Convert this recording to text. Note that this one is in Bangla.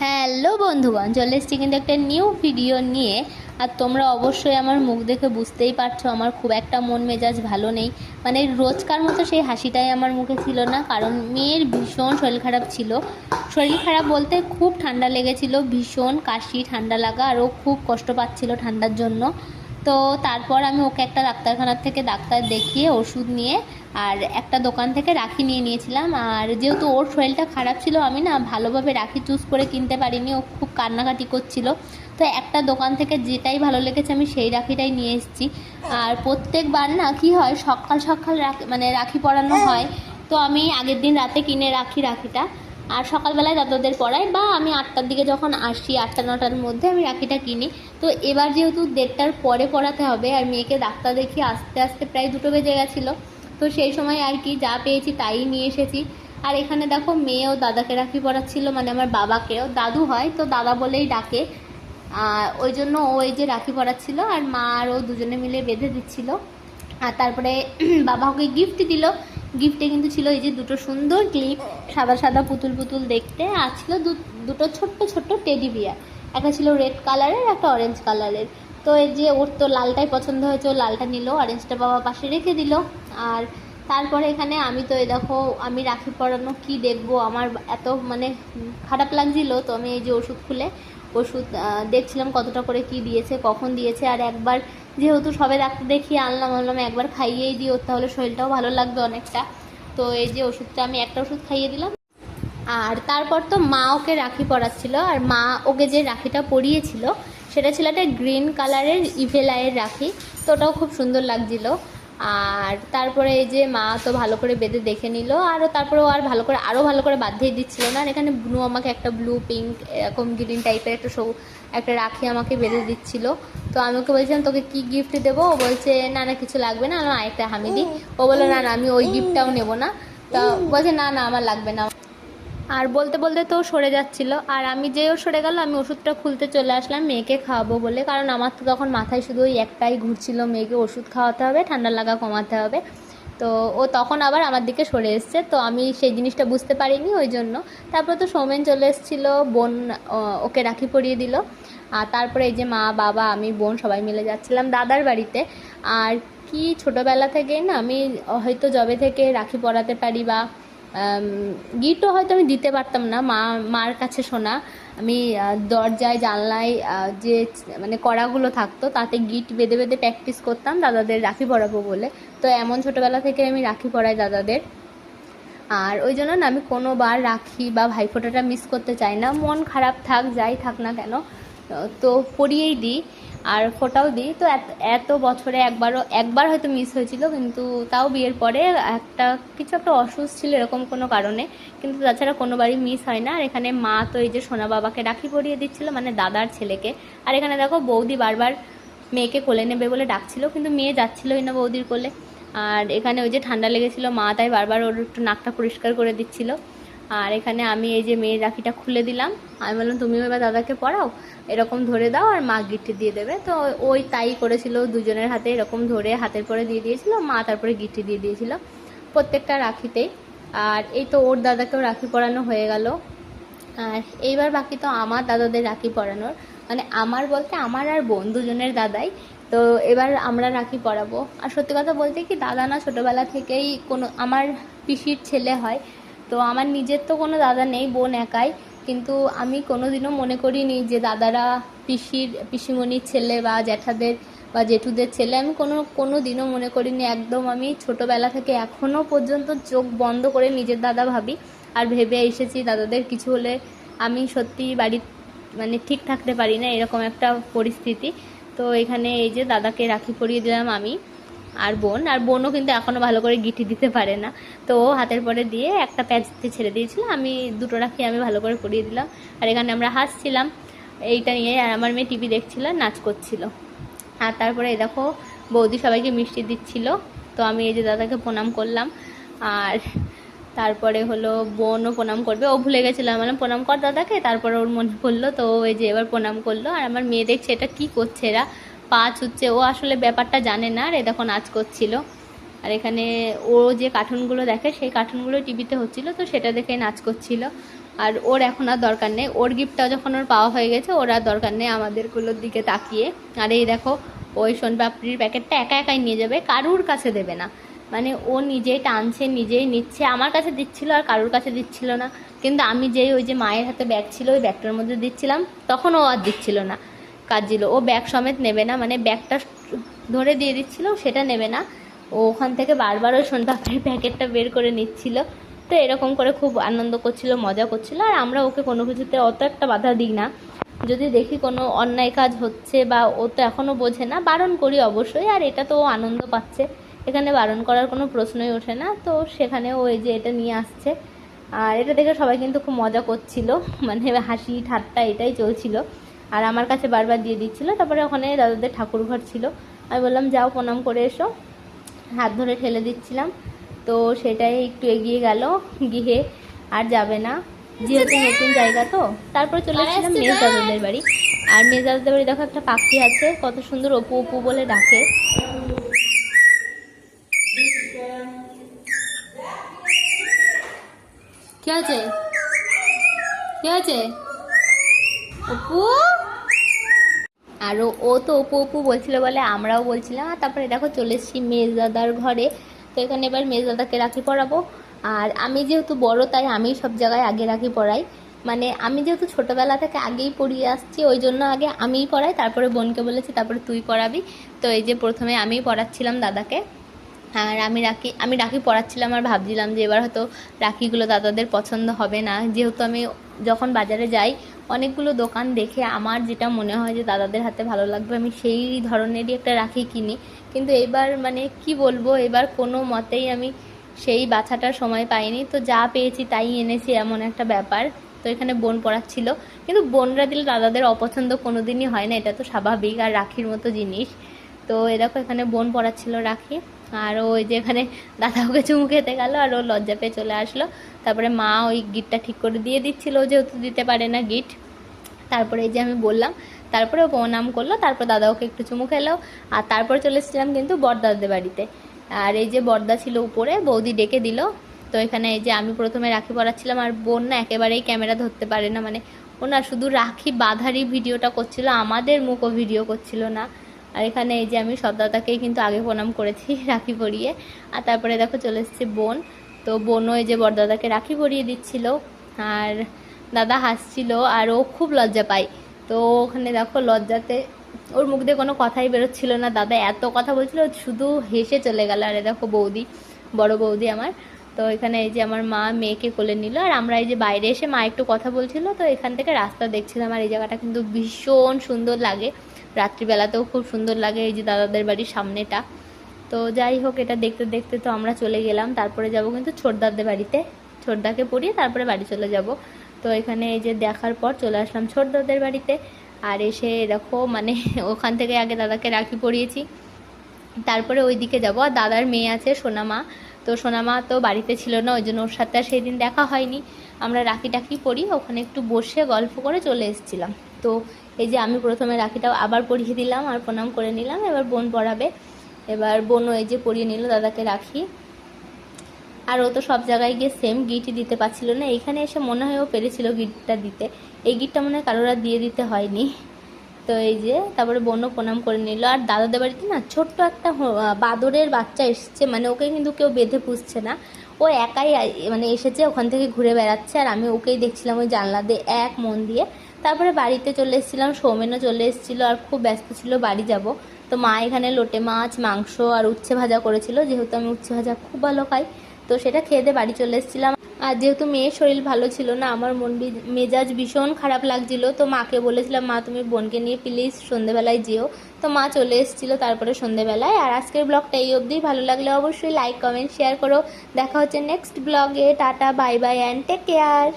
হ্যালো বন্ধুগণ, চলে এসেছি কিন্তু একটা নিউ ভিডিও নিয়ে। আর তোমরা অবশ্যই আমার মুখ দেখে বুঝতেই পারছো আমার খুব একটা মন মেজাজ ভালো নেই। মানে রোজকার মতো সেই হাসিটাই আমার মুখে ছিল না, কারণ মেয়ের ভীষণ শরীর খারাপ ছিল। শরীর খারাপ বলতে খুব ঠান্ডা লেগেছিল, ভীষণ কাশি ঠান্ডা লাগা, আর ও খুব কষ্ট পাচ্ছিল ঠান্ডার জন্য। তো তারপর আমি ওকে একটা ডাক্তারখানার থেকে ডাক্তার দেখিয়ে ওষুধ নিয়ে আর একটা দোকান থেকে রাখি নিয়ে নিয়েছিলাম। আর যেহেতু ওর শরীরটা খারাপ ছিল, আমি না ভালোভাবে রাখি চুজ করে কিনতে পারিনি, ও খুব কান্নাকাটি করছিল। তো একটা দোকান থেকে যেটাই ভালো লেগেছে আমি সেই রাখিটাই নিয়ে এসেছি। আর প্রত্যেকবার না কি হয়, সকাল সকাল রাখি পরানো হয়। তো আমি আগের দিন রাতে কিনে রাখি রাখিটা, আর সকালবেলায় দাদাদের পড়াই, বা আমি 8টার দিকে যখন আসি 8টা-9টার মধ্যে আমি রাখিটা কিনি। তো এবার যেহেতু 1:30টার পরে পড়াতে হবে, আর মেয়েকে ডাক্তার দেখিয়ে আস্তে আস্তে প্রায় 2টো বেজে গেছিলো। তো সেই সময় আর কি যা পেয়েছি তাই নিয়ে এসেছি। আর এখানে দেখো মেয়েও দাদাকে রাখি পরাচ্ছিল, মানে আমার বাবাকেও, দাদু হয় তো দাদা বলেই ডাকে। ওই জন্য ও এই যে রাখি পরাচ্ছিল, আর মা আর ও দুজনে মিলে বেঁধে দিচ্ছিল। আর তারপরে বাবা ওকে গিফট দিল। গিফটে কিন্তু ছিল এই যে দুটো সুন্দর ক্লিপ, সাদা সাদা পুতুল পুতুল দেখতে, আর ছিল দুটো ছোট্ট ছোট্ট টেডি বিয়ার। একটা ছিল রেড কালারের, একটা অরেঞ্জ কালারের। তো এই যে ওর তো লালটাই পছন্দ হয়েছে, ও লালটা নিল, অরেঞ্জটা বাবা পাশে রেখে দিল। আর তারপরে এখানে আমি তো এই দেখো, আমি রাখি পরানো কি দেখবো, আমার এত মানে খারাপ লাগছিল। তো আমি এই যে ওষুধ খুলে ওষুধ দেখছিলাম কতটা করে কি দিয়েছে, কখন দিয়েছে। আর একবার যেহেতু সবে ডাক্তার দেখিয়ে আনলাম একবার খাইয়েই দিই, ওর তাহলে শরীরটাও ভালো লাগবে অনেকটা। তো এই যে ওষুধটা আমি একটা ওষুধ খাইয়ে দিলাম। আর তারপর তো মা ওকে রাখি পরাচ্ছিল, আর মা ওকে যে রাখিটা পরিয়েছিল সেটা ছিল একটা গ্রিন কালারের ইভেলাইয়ের রাখি। তো ওটাও খুব সুন্দর লাগছিল। আর তারপরে এই যে মা তো ভালো করে বেঁধে দেখে নিল, আরও তারপরে ও আর আরও ভালো করে বাঁধিয়ে দিচ্ছিল না। আর এখানে ব্লু আমাকে একটা ব্লু পিঙ্ক এরকম গ্রিন টাইপের একটা রাখি আমাকে বেঁধে দিচ্ছিল। তো আমি ওকে বলছিলাম তোকে কি গিফট দেবো, ও বলছে না না কিছু লাগবে না, আমার আরেকটা হামি দিই। ও বললো না না আমি ওই গিফটটাও নেবো না। তা বলছে না না আমার লাগবে না। আর বলতে বলতে তো সরে যাচ্ছিল, আর আমি যেও সরে গেল আমি ওষুধটা খুলতে চলে আসলাম মেয়েকে খাওয়াবো বলে, কারণ আমার তো তখন মাথায় শুধু ওই একটাই ঘুরছিল, মেয়েকে ওষুধ খাওয়াতে হবে, ঠান্ডা লাগা কমাতে হবে। তো ও তখন আবার আমার দিকে সরে এসছে, তো আমি সেই জিনিসটা বুঝতে পারিনি ওই জন্য। তারপর তো সৌমেন চলে এসেছিলো, বোন ওকে রাখি পরিয়ে দিল। আর তারপরে এই যে মা বাবা আমি বোন সবাই মিলে যাচ্ছিলাম দাদার বাড়িতে। আর কি ছোটোবেলা থেকেই না আমি হয়তো যবে থেকে রাখি পরাতে পারি বা গিফটও হয়তো আমি দিতে পারতাম না, মার কাছে শোনা আমি দরজায় জানলায় যে মানে কড়াগুলো থাকতো তাতে গিট বেঁধে বেঁধে প্র্যাকটিস করতাম দাদাদের রাখি পরাবো বলে। তো এমন ছোটোবেলা থেকে আমি রাখি পরাই দাদাদের। আর ওই জন্য না আমি কোনোবার রাখি বা ভাইফোঁটাটা মিস করতে চাই না, মন খারাপ থাক যাই থাক না কেন, তো পরিয়েই দিই আর ফোটাও দিই। তো এত বছরে একবার হয়তো মিস হয়েছিল, কিন্তু তাও বিয়ের পরে কিছু একটা অসুস্থ ছিল এরকম কোনো কারণে, কিন্তু তাছাড়া কোনোবারই মিস হয় না। আর এখানে মা তো এই যে সোনা বাবাকে রাখি পরিয়ে দিচ্ছিল, মানে দাদার ছেলেকে। আর এখানে দেখো বৌদি বারবার মেয়েকে কোলে নেবে বলে ডাকছিল, কিন্তু মেয়ে যাচ্ছিলই না বৌদির কোলে। আর এখানে ওই যে ঠান্ডা লেগেছিলো মা তাই বারবার ওর একটু নাকটা পরিষ্কার করে দিচ্ছিল। আর এখানে আমি এই যে মেয়ের রাখিটা খুলে দিলাম, আমি বললাম তুমিও এবার দাদাকে পড়াও, এরকম ধরে দাও আর মা গিফট দিয়ে দেবে। তো ওই তাই করেছিল, দুজনের হাতে এরকম ধরে হাতের পরে দিয়ে দিয়েছিল, মা তারপরে গিফট দিয়ে দিয়েছিল প্রত্যেকটা রাখিতেই। আর এই তো ওর দাদাকেও রাখি পরানো হয়ে গেল। আর এইবার বাকি তো আমার দাদাদের রাখি পরানোর, মানে আমার বলতে আমার আর বোন দুজনের দাদাই। তো এবার আমরা রাখি পরাবো। আর সত্যি কথা বলতে কি, দাদা না ছোটোবেলা থেকেই আমার পিসির ছেলে হয়। তো আমার নিজের তো কোনো দাদা নেই, বোন একাই। কিন্তু আমি কোনোদিনও মনে করিনি যে দাদারা পিসিমণির ছেলে বা জ্যাঠাদের বা জেঠুদের ছেলে, আমি কোনো দিনও মনে করিনি। একদম আমি ছোটোবেলা থেকে এখনও পর্যন্ত চোখ বন্ধ করে নিজের দাদা ভাবি, আর ভেবে এসেছি দাদাদের কিছু হলে আমি সত্যি বাড়ি মানে ঠিক থাকতে পারি না, এরকম একটা পরিস্থিতি। তো এখানে এই যে দাদাকে রাখি পরিয়ে দিলাম আমি আর বোনও কিন্তু এখনও ভালো করে গিটি দিতে পারে না। তো হাতের পরে দিয়ে একটা প্যাচতে ছেড়ে দিয়েছিল, আমি দুটো রাখি আমি ভালো করে পরিয়ে দিলাম। আর এখানে আমরা হাসছিলাম এইটা নিয়ে, আর আমার মেয়ে টিভি দেখছিল, নাচ করছিল। আর তারপরে এই দেখো বৌদি সবাইকে মিষ্টি দিচ্ছিল। তো আমি এই যে দাদাকে প্রণাম করলাম। আর তারপরে হলো বোনও প্রণাম করবে, ও ভুলে গেছিলাম মানে প্রণাম কর দাদাকে, তারপরে ওর মনে পড়লো, তো এই যে এবার প্রণাম করলো। আর আমার মেয়ে দেখছে এটা কি করছে এরা, পা ছুটছে, ও আসলে ব্যাপারটা জানে না। আর এ দেখো নাচ করছিল। আর এখানে ও যে কার্টুনগুলো দেখে সেই কার্টুনগুলো টিভিতে হচ্ছিল, তো সেটা দেখে নাচ করছিল। আর ওর এখন আর দরকার নেই, ওর গিফটটা যখন ওর পাওয়া হয়ে গেছে ওর আর দরকার নেই আমাদেরগুলোর দিকে তাকিয়ে। আর এই দেখো ওই সোনপাপড়ির প্যাকেটটা একা একাই নিয়ে যাবে, কারুর কাছে দেবে না, মানে ও নিজেই টানছে নিজেই নিচ্ছে, আমার কাছে দিচ্ছিল আর কারুর কাছে দিচ্ছিল না। কিন্তু আমি যেই ওই যে মায়ের হাতে ব্যাগ ছিল ওই ব্যাগটার মধ্যে দিচ্ছিলাম তখন ও আর দিচ্ছিল না, কাঁদছিল। ও ব্যাগ সমেত নেবে না, মানে ব্যাগটা ধরে দিয়ে দিচ্ছিল সেটা নেবে না, ও ওখান থেকে বারবার ওই সোনপাপড়ির প্যাকেটটা বের করে নিচ্ছিল। তো এরকম করে খুব আনন্দ করছিল, মজা করছিল। আর আমরা ওকে কোনো কিছুতে অত একটা বাধা দিই না, যদি দেখি কোনো অন্যায় কাজ হচ্ছে বা ও তো এখনও বোঝে না, বারণ করি অবশ্যই। আর এটা তো ও আনন্দ পাচ্ছে, এখানে বারণ করার কোনো প্রশ্নই ওঠে না। তো সেখানে ও এই যে এটা নিয়ে আসছে, আর এটা দেখে সবাই কিন্তু খুব মজা করছিল, মানে হাসি ঠাট্টা এটাই চলছিল। আর আমার কাছে বারবার দিয়ে দিচ্ছিল। তারপরে ওখানে দাদাদের ঠাকুর ঘর ছিল, আমি বললাম যাও প্রণাম করে এসো, হাত ধরে ঠেলে দিচ্ছিলাম। তো সেটাই একটু এগিয়ে গেল, গিয়ে আর যাবে না, যেহেতু নতুন জায়গা। তো তারপরে চলে এসেছিলাম মেজ দাদাদের বাড়ি। আর মেজ দাদাদের বাড়ি দেখো একটা পাখি আছে, কত সুন্দর অপু অপু বলে ডাকে। কি আছে কি আছে অপু? আর ও তো অপু অপু বলছিল বলে আমরাও বলছিলাম। আর তারপরে দেখো চলে এসেছি মেজ দাদার ঘরে। তো এখানে এবার মেজ দাদাকে রাখি পরাবো। আর আমি যেহেতু বড় তাই আমি সব জায়গায় আগে রাখি পরাই, মানে আমি যেহেতু ছোটোবেলা থেকে আগেই পরিয়ে আসছি ওই জন্য আগে আমিই পরাই, তারপরে বোনকে বলেছি তারপরে তুই পরাবি। তো এই যে প্রথমে আমিই পরাচ্ছিলাম দাদাকে। আর আমি রাখি পরাচ্ছিলাম আর ভাবছিলাম যে এবার হয়তো রাখিগুলো দাদাদের পছন্দ হবে না, যেহেতু আমি যখন বাজারে যাই অনেকগুলো দোকান দেখে আমার যেটা মনে হয় যে দাদাদের হাতে ভালো লাগবে আমি সেই ধরনেরই একটা রাখি কিনি। কিন্তু এবার মানে কি বলবো, এবার কোনো মতেই আমি সেই বাছাটার সময় পাইনি, তো যা পেয়েছি তাই এনেছি, এমন একটা ব্যাপার। তো এখানে বোন পড়াচ্ছিল, কিন্তু বোনরা দিলে দাদাদের অপছন্দ কোনো দিনই হয় না, এটা তো স্বাভাবিক আর রাখির মতো জিনিস। তো এরকম এখানে বোন পড়াচ্ছিল রাখি। আর ওই যে এখানে দাদা ওকে চুমু খেতে গেল আর ও লজ্জা পেয়ে চলে আসলো। তারপরে মা ওই গিটটা ঠিক করে দিয়ে দিচ্ছিল, যেহেতু দিতে পারে না গিট। তারপরে এই যে আমি বললাম, তারপরে ও প্রণাম করলো, তারপর দাদা ওকে একটু চুমু খেলো। আর তারপর চলে এসেছিলাম কিন্তু বড়দাদের বাড়িতে। আর এই যে বড়দা ছিল উপরে, বৌদি ডেকে দিল। তো এখানে এই যে আমি প্রথমে রাখি পরাচ্ছিলাম, আর বোন না একেবারেই ক্যামেরা ধরতে পারে না, মানে ও না শুধু রাখি বাঁধারই ভিডিওটা করছিল, আমাদের মুখও ভিডিও করছিল না। আর এখানে এই যে আমি সব দাদাকেই কিন্তু আগে প্রণাম করেছি রাখি পরিয়ে। আর তারপরে দেখো চলে এসেছে বোন। তো বোনও এই যে বড়দাদাকে রাখি পরিয়ে দিচ্ছিল, আর দাদা হাসছিল আর ও খুব লজ্জা পায়। তো ওখানে দেখো লজ্জাতে ওর মুখ দিয়ে কোনো কথাই বেরোচ্ছিল না, দাদা এত কথা বলছিল শুধু হেসে চলে গেল। আর দেখো বৌদি, বড় বৌদি আমার। তো এখানে এই যে আমার মা মেয়েকে কোলে নিল, আর আমরা এই যে বাইরে এসে মা একটু কথা বলছিল, তো এখান থেকে রাস্তা দেখছিলাম। আর এই জায়গাটা কিন্তু ভীষণ সুন্দর লাগে, রাত্রিবেলাতেও খুব সুন্দর লাগে এই যে দাদাদের বাড়ির সামনেটা। তো যাই হোক এটা দেখতে দেখতে তো আমরা চলে গেলাম। তারপরে যাব কিন্তু ছোটদাদের বাড়িতে, ছোটদাকে পড়িয়ে তারপরে বাড়ি চলে যাব। তো এখানে এই যে দেখার পর চলে আসলাম ছোটদাদের বাড়িতে। আর এসে দেখো মানে ওখান থেকে আগে দাদাকে রাখি পরিয়েছি, তারপরে ওইদিকে যাব। আর দাদার মেয়ে আছে সোনামা, তো সোনামা তো বাড়িতে ছিল না, ওই জন্য ওর সাথে আর সেই দিন দেখা হয়নি। আমরা রাখি টাকি পরি, ওখানে একটু বসে গল্প করে চলে এসেছিলাম। তো এই যে আমি প্রথমে রাখিটাও আবার পরিয়ে দিলাম আর প্রণাম করে নিলাম, এবার বোন পরাবে। এবার বোনও এই যে পরিয়ে নিল দাদাকে রাখি। আর ও তো সব জায়গায় গিয়ে সেম গিটই দিতে পারছিল না, এখানে এসে মনে হয় ও পেরেছিল গিটটা দিতে, এই গিটটা মনে হয় কারোর আর দিয়ে দিতে হয়নি। তো এই যে তারপরে বোনও প্রণাম করে নিল। আর দাদাদের বাড়িতে না ছোট্ট একটা বাদরের বাচ্চা এসছে, মানে ওকে কিন্তু কেউ বেঁধে পুষছে না, ও একাই মানে এসেছে, ওখান থেকে ঘুরে বেড়াচ্ছে। আর আমি ওকেই দেখছিলাম ওই জানলা দিয়ে এক মন দিয়ে। তারপরে বাড়িতে চলে এসেছিলাম, সৌমেনও চলে এসেছিলো আর খুব ব্যস্ত ছিল বাড়ি যাব। তো মা এখানে লোটে মাছ, মাংস আর উচ্ছে ভাজা করেছিল, যেহেতু আমি উচ্ছে ভাজা খুব ভালো খাই, তো সেটা খেয়ে দিয়ে বাড়ি চলে এসেছিলাম। আর যেহেতু মেয়ের শরীর ভালো ছিল না, আমার মেজাজ ভীষণ খারাপ লাগছিল। তো মাকে বলেছিলাম মা তুমি বোনকে নিয়ে প্লিজ সন্ধেবেলায় যেও। তো মা চলে এসেছিলো তারপরে সন্ধেবেলায়। আর আজকের ব্লগটা এই অবধি, ভালো লাগলে অবশ্যই লাইক কমেন্ট শেয়ার করো। দেখা হচ্ছে নেক্সট ব্লগে। Tata bye bye and take care.